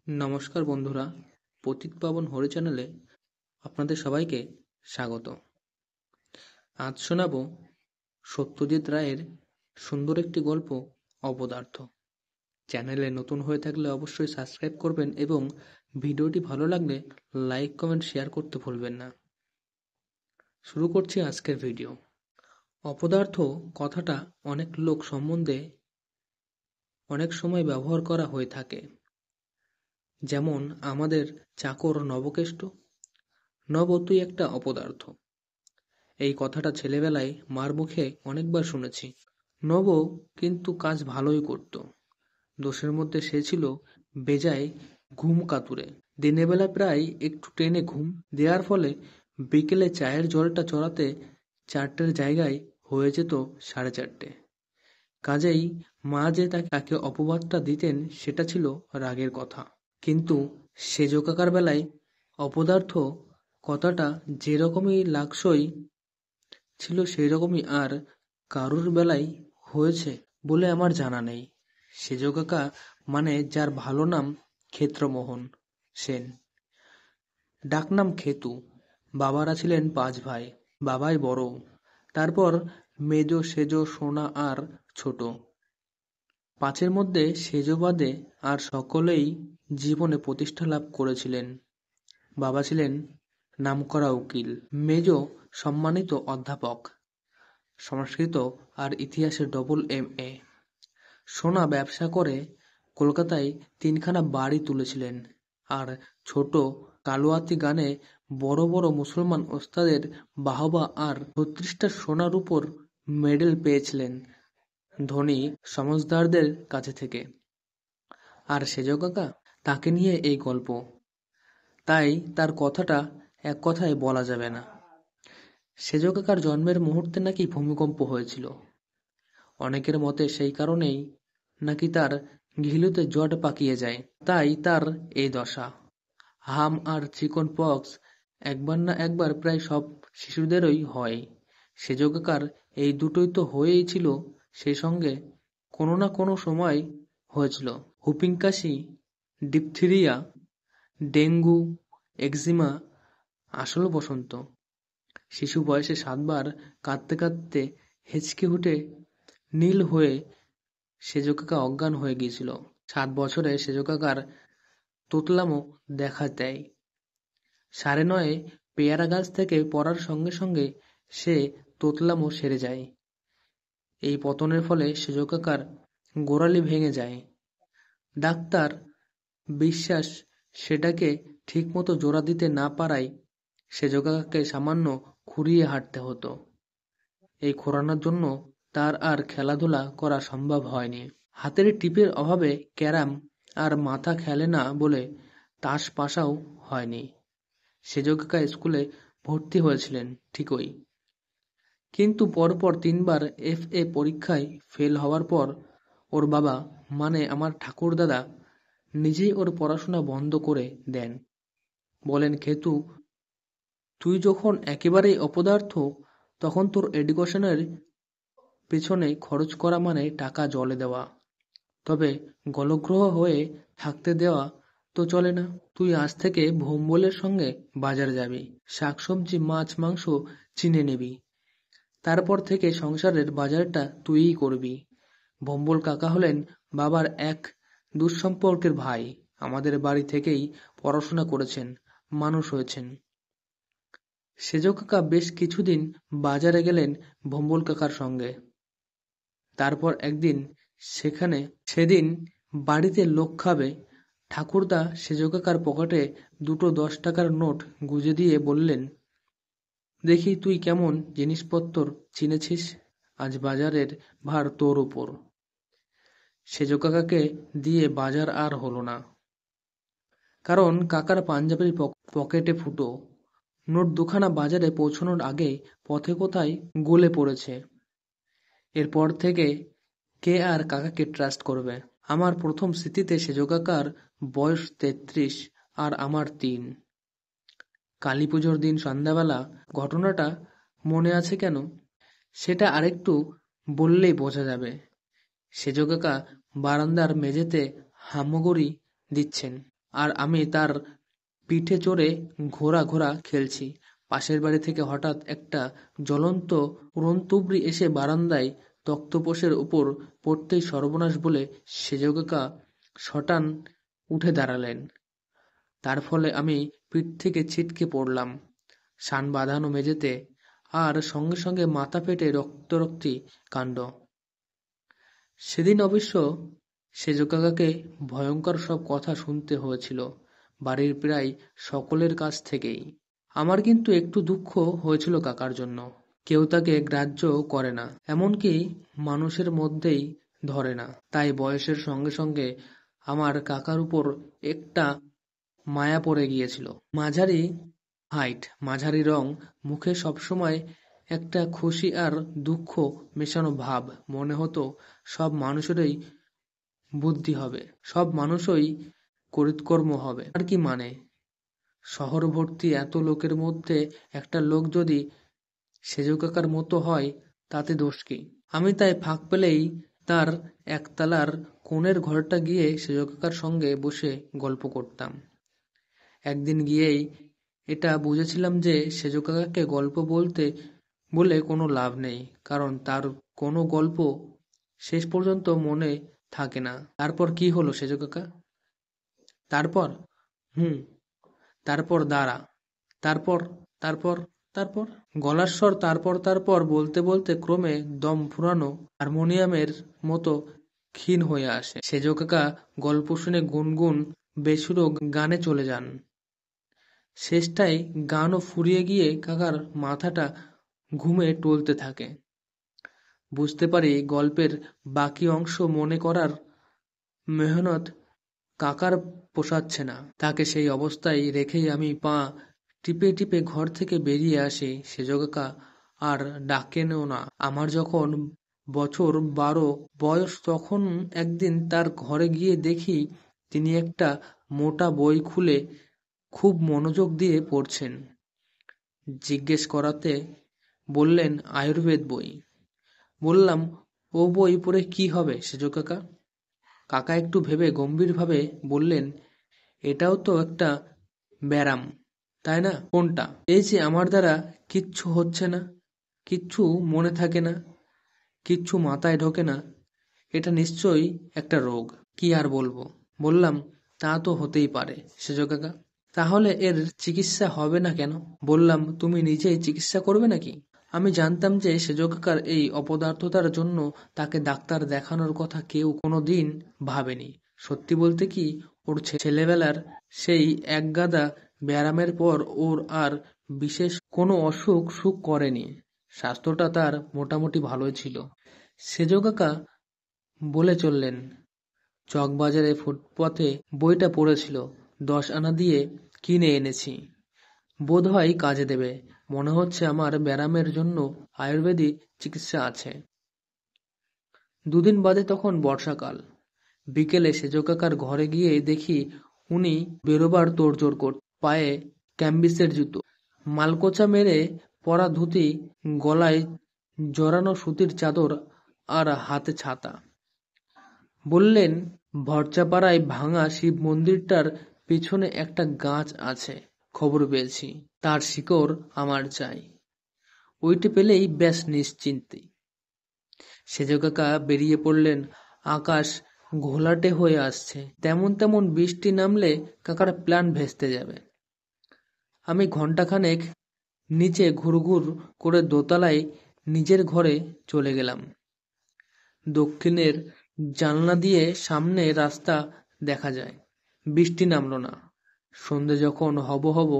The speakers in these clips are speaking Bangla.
নমস্কার বন্ধুরা, পতিত পাবন হরি চ্যানেলে আপনাদের সবাইকে স্বাগত। আজ শোনাব সত্যজিৎ রায়ের সুন্দর একটি গল্প, অপদার্থ। চ্যানেলে নতুন হয়ে থাকলে অবশ্যই সাবস্ক্রাইব করবেন এবং ভিডিওটি ভালো লাগলে লাইক, কমেন্ট, শেয়ার করতে ভুলবেন না। শুরু করছি আজকের ভিডিও। অপদার্থ কথাটা অনেক লোক সম্বন্ধে অনেক সময় ব্যবহার করা হয়ে থাকে। যেমন আমাদের চাকর নবকেষ্ট, নব তুই একটা অপদার্থ। এই কথাটা ছেলেবেলায় মার মুখে অনেকবার শুনেছি। নব কিন্তু কাজ ভালোই করত। দোষের মধ্যে সে ছিল বেজায় ঘুম কাতুরে। দিনের বেলা প্রায় একটু টেনে ঘুম দেওয়ার ফলে বিকেলে চায়ের জলটা চড়াতে 4টের জায়গায় হয়ে যেত 4:30। কাজেই মা যে তাকে অপবাদটা দিতেন সেটা ছিল রাগের কথা। কিন্তু সেজ কাকার বেলায় অপদার্থ কথাটা যেরকমই লাগসই ছিল সেই রকমই আর কারুর বেলায় হয়েছে বলে আমার জানা নেই। সেজ কাকা মানে যার ভালো নাম ক্ষেত্রমোহন সেন, ডাকনাম খেতু। বাবারা ছিলেন 5 ভাই, বাবাই বড়, তারপর মেজ, সেজ, সোনা আর ছোট। 5-এর মধ্যে সেজ বাদে আর সকলেই জীবনে প্রতিষ্ঠা লাভ করেছিলেন। বাবা ছিলেন নামকরা উকিল, মেজ সম্মানিত অধ্যাপক, সংস্কৃত আর ইতিহাসে ডবল MA, সোনা ব্যবসা করে কলকাতায় 3খানা বাড়ি তুলেছিলেন, আর ছোট কালুয়াতি গানে বড় বড় মুসলমান ওস্তাদের বাহবা আর 36টা সোনার উপর মেডেল পেয়েছিলেন ধনী সমজদারদের কাছে থেকে। আর সেজ কাকা, তাকে নিয়ে এই গল্প, তাই তার কথাটা এক কথায় বলা যাবে না। সেজ কাকার জন্মের মুহূর্তে নাকি ভূমিকম্প হয়েছিল। অনেকের মতে সেই কারণেই নাকি তার ঘিলুতে জট পাকিয়ে যায়, তাই তার এই দশা। হাম আর চিকন পক্স একবার না একবার প্রায় সব শিশুদেরই হয়। সেজ কাকার এই দুটোই তো হয়েই ছিল, সেই সঙ্গে কোনো না কোনো সময় হয়েছিল হুপিং কাশি, ডিপথিরিয়া, ডেঙ্গু, একজিমা, আসল বসন্ত। শিশু বয়সে 7বার কাঁদতে কাঁদতে হেঁচকে উঠে নীল হয়ে সেজ কাকা অজ্ঞান হয়ে গিয়েছিল। 7 বছরে সেজ কাকার তোতলামো দেখা দেয়। 9:30 পেয়ারা গাছ থেকে পড়ার সঙ্গে সঙ্গে সে তোতলামো সেরে যায়। এই পতনের ফলে সেজ কাকার গোড়ালি ভেঙে যায়। ডাক্তার বিশ্বাস সেটাকে ঠিকমতো জোড়া দিতে না পারায় সেজ কাকাকে সামান্য খুঁড়িয়ে হাঁটতে হতো। এই খোঁড়ানোর জন্য তার আর খেলাধুলা করা সম্ভব হয়নি। হাতের টিপের অভাবে ক্যারাম আর মাথা খেলে না বলে তাস পাশাও হয়নি। সেজ কাকা স্কুলে ভর্তি হয়েছিলেন ঠিকই, কিন্তু পরপর 3বার FA পরীক্ষায় ফেল হওয়ার পর ওর বাবা মানে আমার ঠাকুরদাদা নিজেই ওর পড়াশোনা বন্ধ করে দেন। বলেন, খেতু, তুই যখন একেবারেই অপদার্থ তখন তোর এডুকেশনের পেছনে খরচ করা মানে টাকা জলে দেওয়া, তবে গলগ্রহ হয়ে থাকতে দেওয়া তো চলে না। তুই আজ থেকে ভোম্বলের সঙ্গে বাজার যাবি, শাকসবজি, মাছ, মাংস চিনে নিবি। তারপর থেকে সংসারের বাজারটা তুইই করবি। ভোম্বল কাকা হলেন বাবার এক দুঃসম্পর্কের ভাই, আমাদের বাড়ি থেকেই পড়াশোনা করেছেন, মানুষ হয়েছেন। সেজ কাকা বেশ কিছুদিন বাজারে গেলেন ভোম্বল কাকার সঙ্গে। তারপর একদিন সেদিন বাড়িতে লোক খাবে। ঠাকুরদা সেজ কাকার পকেটে 2টো 10 টাকার নোট গুঁজে দিয়ে বললেন, দেখি তুই কেমন জিনিসপত্তর চিনেছিস, আজ বাজারের ভার তোর উপর। সেজ কাকাকে দিয়ে বাজার আর হলো না, কারণ কাকার পাঞ্জাবির পকেটে ফুটো। নোট 2খানা বাজারে পৌঁছানোর আগে পথে কোথায় গলে পড়েছে। এরপর থেকে কে আর কাকাকে ট্রাস্ট করবে। আমার প্রথম স্মৃতিতে সেজ কাকার বয়স 33 আর আমার 3। কালী পুজোর দিন সন্ধ্যাবেলা। ঘটনাটা মনে আছে কেন সেটা আরেকটু বললেই বোঝা যাবে। সেজ কাকা বারান্দার মেঝেতে হামাগুড়ি দিচ্ছেন। আর আমি তার পিঠে চড়ে ঘোড়া ঘোড়া খেলছি। পাশের বাড়ি থেকে হঠাৎ একটা জ্বলন্ত উড়নতুবড়ি এসে বারান্দায় তক্তপোশের উপর পড়তেই সর্বনাশ বলে সেজকাকা সটান উঠে দাঁড়ালেন। তার ফলে আমি পিঠ থেকে ছিটকে পড়লাম সান বাঁধানো মেঝেতে, আর সঙ্গে সঙ্গে মাথা ফেটে রক্তারক্তি কাণ্ড। সেদিন অবশ্য সেজকাকাকে ভয়ঙ্কর সব কথা শুনতে হয়েছিল বাড়ির প্রায় সকলের কাছ থেকেই। আমার কিন্তু একটু দুঃখ হয়েছিল কাকার জন্য। কেউ তাকে গ্রাহ্য করে না, এমনকি মানুষের মধ্যেই ধরে না। তাই বয়সের সঙ্গে সঙ্গে আমার কাকার উপর একটা মায়া পড়ে গিয়েছিল। মাঝারি হাইট, মাঝারি রং, মুখে সবসময় একটা খুশি আর দুঃখ মেশানো ভাব। মনে হতো সব মানুষেরই বুদ্ধি হবে, সব মানুষই করিতকর্ম হবে। আর কি মানে, শহর ভর্তি এত লোকের মধ্যে একটা লোক যদি সেজকাকার মতো হয় তাতে দোষ কি? আমি তাই ফাঁক পেলেই তার একতলার কোণের ঘরটা গিয়ে সেজকাকার সঙ্গে বসে গল্প করতাম। একদিন গিয়েই এটা বুঝেছিলাম যে সেজকাকাকে গল্প বলতে বলে কোনো লাভ নেই, কারণ তার কোনো গল্প শেষ পর্যন্ত মনে থাকে না। তারপর কি হলো সেজকাকা? তারপর তারপর দাঁড়া, তারপর তারপর তারপর গলার স্বর তারপর তারপর বলতে বলতে ক্রমে দম ফুরানো হারমোনিয়ামের মতো ক্ষীণ হয়ে আসে। সেজকাকা গল্প শুনে গুনগুন বেসুরো গানে চলে যান। শেষটায় গানও ফুরিয়ে গিয়ে কাকার মাথাটা ঘুমে টলতে থাকে। বুঝতে পারি গল্পের বাকি অংশ মনে করার মেহনত কাকার পোষাচ্ছে না। তাকে সেই অবস্থায় রেখেই আমি পা টিপে টিপে ঘর থেকে বেরিয়ে আসি। সেজকাকা আর ডাকেনও না। আমার যখন বছর 12 বয়স, তখন একদিন তার ঘরে গিয়ে দেখি তিনি একটা মোটা বই খুলে খুব মনোযোগ দিয়ে পড়ছেন। জিজ্ঞেস করাতে বললেন আয়ুর্বেদ বই। বললাম, ও বই পড়ে কি হবে সেজকাকা? কাকা একটু ভেবে গম্ভীরভাবে বললেন, এটাও তো একটা ব্যারাম, তাই না? কোনটা? এই যে আমার দ্বারা কিচ্ছু হচ্ছে না, কিচ্ছু মনে থাকে না, কিচ্ছু মাথায় ঢোকে না, এটা নিশ্চয়ই একটা রোগ। কি আর বলবো? বললাম, তা তো হতেই পারে সেজকাকা। তাহলে এর চিকিৎসা হবে না কেন? বললাম, তুমি নিজেই চিকিৎসা করবে নাকি? আমি জানতাম যে সেজকাকার এই অপদার্থতার জন্য তাকে ডাক্তার দেখানোর কথা কেউ কোনোদিন ভাবেনি। সত্যি বলতে কি, ওর ছেলেবেলার সেই একগাদা ব্যায়ামের পর ওর আর বিশেষ কোনো অসুখ সুখ করেনি। স্বাস্থ্যটা তার মোটামুটি ভালোই ছিল। সেজকাকা বলে চললেন, চকবাজারে ফুটপাথে বইটা পড়েছিল, 10 আনা দিয়ে কিনে এনেছি, বোধ হয় কাজে দেবে। মনে হচ্ছে আমার ব্যারামের জন্য আয়ুর্বেদিক চিকিৎসা আছে। দুদিন বাদে তখন বর্ষাকাল। বিকেলে সেজকাকার ঘরে গিয়ে দেখি উনি বেরোবার তোড়জোড় করছেন। পায়ে ক্যাম্বিসের জুতো, মালকোচা মেরে পরা ধুতি, গলায় জড়ানো সুতির চাদর আর হাতে ছাতা। বললেন, ভরচাপাড়ায় ভাঙা শিব মন্দিরটার পিছনে একটা গাছ আছে, খবর পেয়েছি, তার শিকড় আমার চাই। ওইটি পেলেই ব্যাস নিশ্চিন্তে। সেজকাকা বেরিয়ে পড়লেন। আকাশ ঘোলাটে হয়ে আসছে। তেমন তেমন বৃষ্টি নামলে কাকার প্ল্যান ভেস্তে যাবে। আমি ঘণ্টাখানেক নিচে ঘুরঘুর করে দোতলায় নিজের ঘরে চলে গেলাম। দক্ষিণের জানলা দিয়ে সামনে রাস্তা দেখা যায়। বৃষ্টি নামল না। সন্ধে যখন হব হব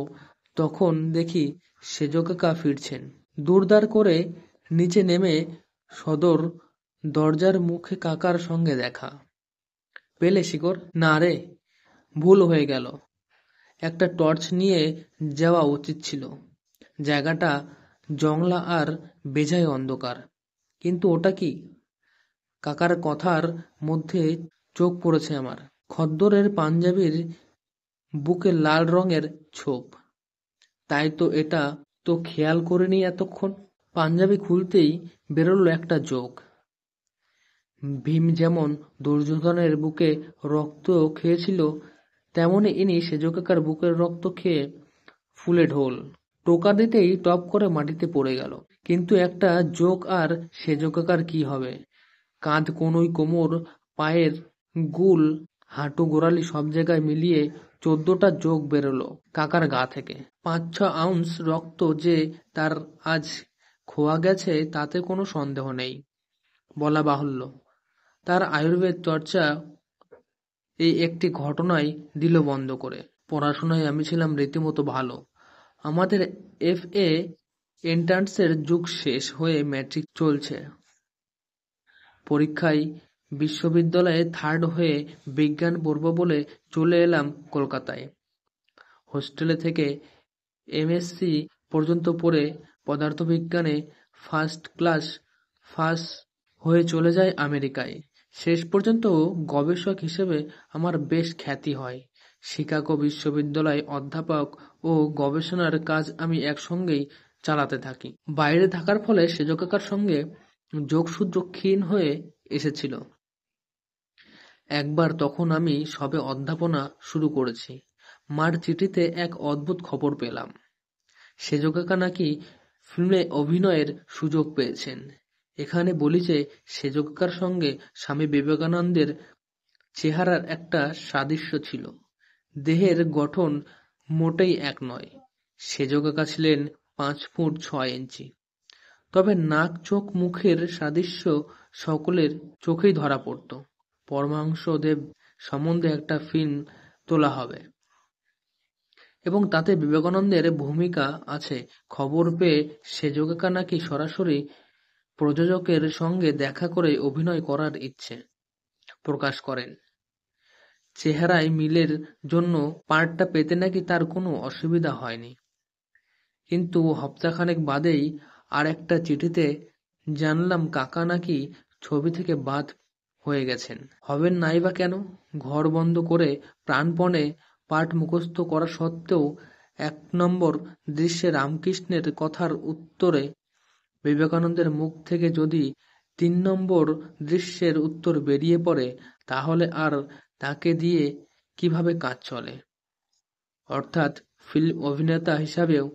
তখন দেখি সেজকাকা ফিরছেন। দুরদার করে নিচে নেমে সদর দরজার মুখে কাকার সঙ্গে দেখা। পেলে শিকড়? না রে, ভুল হয়ে গেল। একটা টর্চ নিয়ে যাওয়া উচিত ছিল। জায়গাটা জংলা আর বেজায় অন্ধকার। কিন্তু ওটা কি? কাকার কথার মধ্যে চোখ পড়েছে আমার। খদ্দরের পাঞ্জাবির বুকে লাল রঙের ছোপ। তাই তো, এটা তো খেয়াল করিনি এতক্ষণ। পাঞ্জাবি খুলতেই বেরোলো একটা যোগ। ভীম যেমন দুর্যোধনের বুকে রক্ত খেয়েছিল, তেমনি ইনি সেজ কাকার বুকের রক্ত খেয়ে ফুলে ঢোল। টোকা দিতেই টপ করে মাটিতে পড়ে গেল। কিন্তু একটা জোক আর সেজ কাকার কি হবে? কাঁধ, কনুই, কোমর, পায়ের গুল, হাঁটু, গোড়ালি সব জায়গায় মিলিয়ে 14টা জোক বেরোলো কাকার গা থেকে। 5-6 আউন্স রক্ত যে তার আজ খোয়া গেছে তাতে কোনো সন্দেহ নেই। বলা বাহুল্য, তার আয়ুর্বেদ চর্চা এই একটি ঘটনায় দিল বন্ধ করে। পড়াশোনায় আমি ছিলাম রীতিমতো ভালো। আমাদের FA এন্ট্রান্সের যুগ শেষ হয়ে ম্যাট্রিক চলছে। পরীক্ষায় বিশ্ববিদ্যালয়ে থার্ড হয়ে বিজ্ঞান পড়ব বলে চলে এলাম কলকাতায়। হোস্টেলে থেকে MSc পর্যন্ত পড়ে পদার্থবিজ্ঞানে ফার্স্ট ক্লাস পাস হয়ে চলে যায় আমেরিকায়। শেষ পর্যন্ত গবেষক হিসেবে আমার বেশ খ্যাতি হয়। শিকাগো বিশ্ববিদ্যালয়ে অধ্যাপক ও গবেষণার কাজ আমি একসঙ্গেই চালাতে থাকি। বাইরে থাকার ফলে সেজ কাকার সঙ্গে যোগসূত্র ক্ষীণ হয়ে এসেছিল। একবার তখন আমি সবে অধ্যাপনা শুরু করেছি। মার চিঠিতে এক অদ্ভুত খবর পেলাম। সেজ কাকা নাকি ফিল্মে অভিনয়ের সুযোগ পেয়েছেন। এখানে বলি যে সেজ কাকার সঙ্গে স্বামী বিবেকানন্দের চেহারার একটা সাদৃশ্য ছিল। দেহের গঠন মোটেই এক নয়। সেজ কাকা ছিলেন 5 ফুট 6 ইঞ্চি। তবে নাক, চোখ, মুখের সাদৃশ্য সকলের চোখেই ধরা পড়ত। পরমহংসদেব সম্বন্ধে একটা ফিল্ম তোলা হবে এবং তাতে বিবেকানন্দের ভূমিকা আছে খবর পেয়ে সেজ কাকা নাকি সরাসরি প্রযোজকের সঙ্গে দেখা করে অভিনয় করার ইচ্ছে প্রকাশ করেন। চেহারায় মিলের জন্য পার্টটা পেতে নাকি তার কোনো অসুবিধা হয়নি। কিন্তু হপ্তাখানেক বাদেই আর একটা চিঠিতে জানলাম কাকা নাকি ছবি থেকে বাদ হয়ে গেছেন। হবেন নাই বা কেন? ঘর বন্ধ করে প্রাণপণে পাঠ মুখস্থ করা সত্ত্বেও 1 নম্বর দৃশ্যে রামকৃষ্ণের কথার উত্তরে বিবেকানন্দের মুখ থেকে যদি 3 নম্বর দৃশ্যের উত্তর বেরিয়ে পড়ে, তাহলে আর তাকে দিয়ে কিভাবে কাজ চলে? অর্থাৎ ফিল্ম অভিনেতা হিসাবেও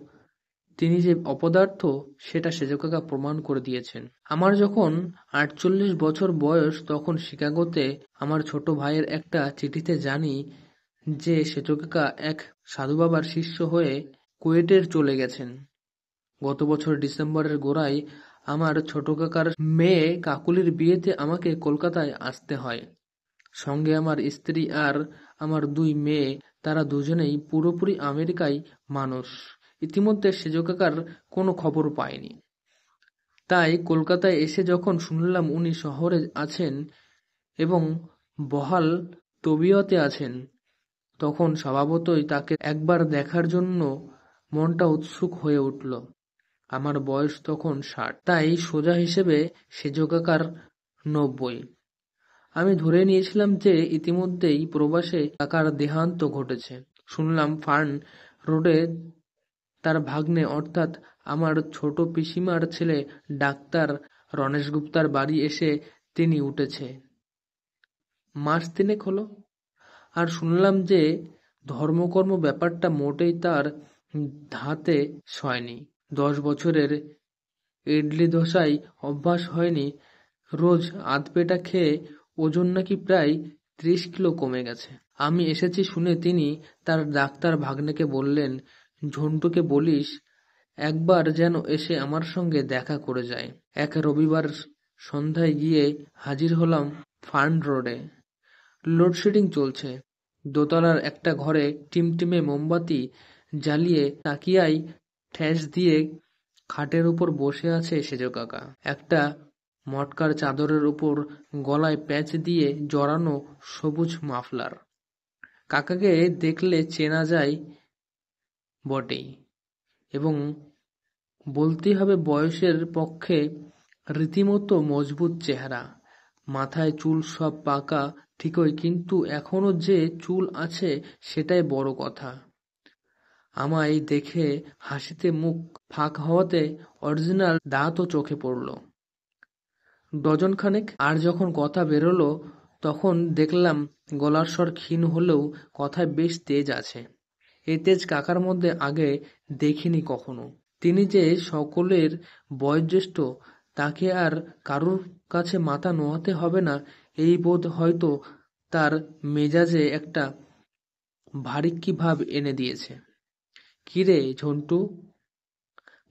তিনি যে অপদার্থ সেটা সেজ কাকা প্রমাণ করে দিয়েছেন। আমার যখন 48 বছর বয়স তখন শিকাগোতে আমার ছোট ভাইয়ের একটা চিঠিতে জানি যে সেজ কাকা এক সাধুবাবার শিষ্য হয়ে কুয়েটের চলে গেছেন। গত বছর ডিসেম্বরের গোড়ায় আমার ছোট কাকার মেয়ে কাকুলির বিয়েতে আমাকে কলকাতায় আসতে হয়। সঙ্গে আমার স্ত্রী আর আমার 2 মেয়ে, তারা দুজনেই পুরোপুরি আমেরিকায় মানুষ। ইতিমধ্যে সেজ কাকার কোনো খবর পাইনি। তাই কলকাতায় এসে যখন শুনলাম উনি শহরে আছেন এবং বহাল তবিয়তে আছেন, তখন স্বভাবতই তাকে একবার দেখার জন্য মনটা উৎসুক হয়ে উঠল। আমার বয়স তখন 60, তাই সোজা হিসেবে সেজ কাকার 90। আমি ধরে নিয়েছিলাম যে ইতিমধ্যেই প্রবাসে কাকার দেহান্ত ঘটেছে। শুনলাম ফার্ন রোডে তার ভাগ্নে অর্থাৎ আমার ছোট পিসিমার ছেলে ডাক্তার রণেশ গুপ্তার বাড়ি এসে তিনি উঠেছে। মাস 3 হলো। আর শুনলাম যে ধর্মকর্ম ব্যাপারটা মোটেই তার ধাতে সয়নি। 10 বছরের ইডলি ধোসায় অভ্যাস হয়নি। রোজ আধপেটা খেয়ে ওজন নাকি প্রায় 30 কিলো কমে গেছে। আমি এসেছি শুনে তিনি তার ডাক্তার ভাগ্নেকে বললেন, ঝন্টুকে বলিস একবার যেন এসে আমার সঙ্গে দেখা করে যায়। এক রবিবার সন্ধ্যায় গিয়ে হাজির হলাম ফার্ন রোডে। লোডশেডিং চলছে। দোতলার একটা ঘরে টিমটিমে মোমবাতি জ্বালিয়ে তাকিয়ায় ঠেস দিয়ে খাটের উপর বসে আছে সেজ কাকা। একটা মটকার চাদরের উপর গলায় প্যাঁচ দিয়ে জড়ানো সবুজ মাফলার। কাকাকে দেখলে চেনা যায় বটেই, এবং বলতেই হবে বয়সের পক্ষে রীতিমতো মজবুত চেহারা। মাথায় চুল সব পাকা ঠিকই, কিন্তু এখনো যে চুল আছে সেটাই বড় কথা। আমায় দেখে হাসিতে মুখ ফাঁক হওয়াতে অরিজিনাল দাঁতও চোখে পড়ল। ডজন খানেক। আর যখন কথা বেরোলো তখন দেখলাম গলার স্বর ক্ষীণ হলেও কথায় বেশ তেজ আছে। এই তেজ কাকার মধ্যে আগে দেখিনি কখনো। তিনি যে সকলের বয়োজ্যেষ্ঠ, তাকে আর কারুর কাছে মাথা নোয়াতে হবে না এই বোধ হয়তো তার মেজাজে একটা ভারিক্কি ভাব এনে দিয়েছে। কিরে ঝন্টু,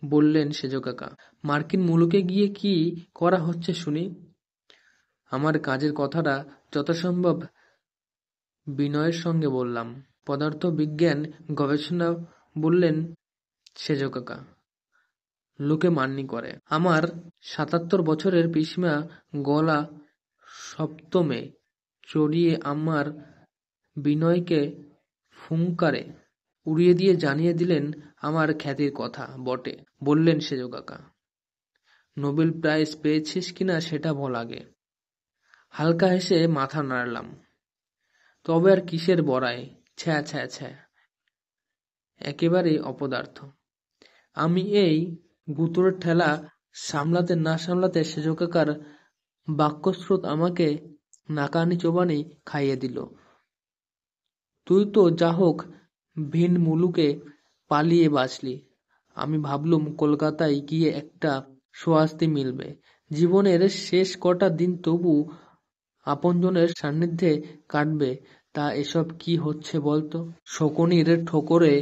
বললেন সেজ কাকা, মার্কিন মুলুকে গিয়ে কি করা হচ্ছে শুনি? আমার কাজের কথাটা যথাসম্ভব বিনয়ের সঙ্গে বললাম। পদার্থ বিজ্ঞান গবেষণা, বললেন সেজ কাকা। লোকে মান্যি করে। আমার ৭৭ বছরের পিসিমা গলা সপ্তমে চড়িয়ে আমার বিনয়কে ফুংকারে উড়িয়ে দিয়ে জানিয়ে দিলেন আমার খ্যাতির কথা বটে। বললেন সেজ কাকা, নোবেল প্রাইজ পেয়েছিস কিনা সেটা বল আগে। হালকা হেসে মাথা নাড়লাম। তবে আর কিসের বড়াই, ছ্যা ছ্যা ছ্যা, একেবারেই অপদার্থ। আমি এই গুতুরের ঠেলা সামলাতে না সামলাতে সেজ কাকার বাক্যস্রোত আমাকে নাকানি চোবানি খাইয়ে দিল। তুই তো যা হোক ভিন মুলুকে পালিয়ে বাঁচলি। আমি ভাবলুম কলকাতায় গিয়ে একটা স্বস্তি মিলবে। জীবনের শেষ কটা দিন তবু আপনজনের সান্নিধ্যে কাটবে। তা এসব কি হচ্ছে বলতো? শকুনির ঠোকরে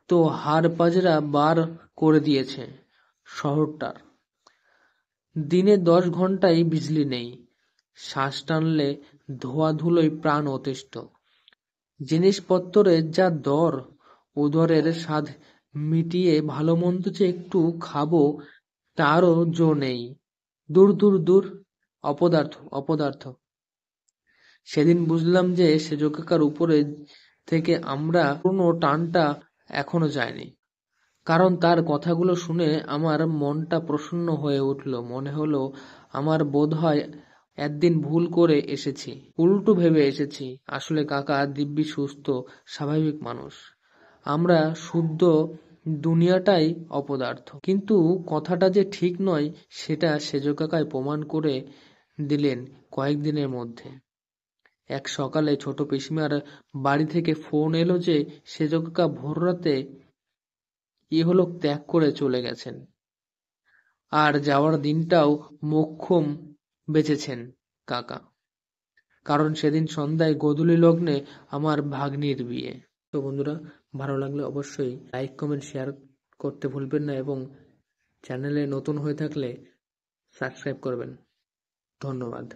তো হাড় পাজরা বার করে দিয়েছে শহরটার। দিনে ১০ ঘণ্টাই বিজলি নেই। শ্বাস টানলে ধোয়া ধুলোয় প্রাণ অতিষ্ঠ। জিনিসপত্তরের যা দর, উদরের স্বাদ মিটিয়ে ভালোমন্দ যে একটু খাবো তারও জো নেই। দূর দূর দূর, অপদার্থ অপদার্থ। সেদিন বুঝলাম যে সেজ কাকার উপরে থেকে আমরা কোনো টানটা এখনো যায়নি। কারণ তার কথাগুলো শুনে আমার মনটা প্রসন্ন হয়ে উঠল। মনে হলো আমার বোধহয় একদিন ভুল করে এসেছি, উল্টো ভেবে এসেছি। আসলে কাকা দিব্যি সুস্থ স্বাভাবিক মানুষ। আমরা শুদ্ধ দুনিয়াটাই অপদার্থ। কিন্তু কথাটা যে ঠিক নয় সেটা সেজ কাকাই প্রমাণ করে দিলেন কয়েকদিনের মধ্যে। এক সকালে ছোট পিসিমার বাড়ি থেকে ফোন এলো যে সেজ কাকা ভোররাতে ইহলোক ত্যাগ করে চলে গেছেন। আর যাওয়ার দিনটাও মোক্ষম বেঁচেছেন কাকা। কারণ সেদিন সন্ধ্যায় গোধূলি লগ্নে আমার ভাগ্নির বিয়ে। তো বন্ধুরা, ভালো লাগলে অবশ্যই লাইক কমেন্ট শেয়ার করতে ভুলবেন না এবং চ্যানেলে নতুন হয়ে থাকলে সাবস্ক্রাইব করবেন। ধন্যবাদ।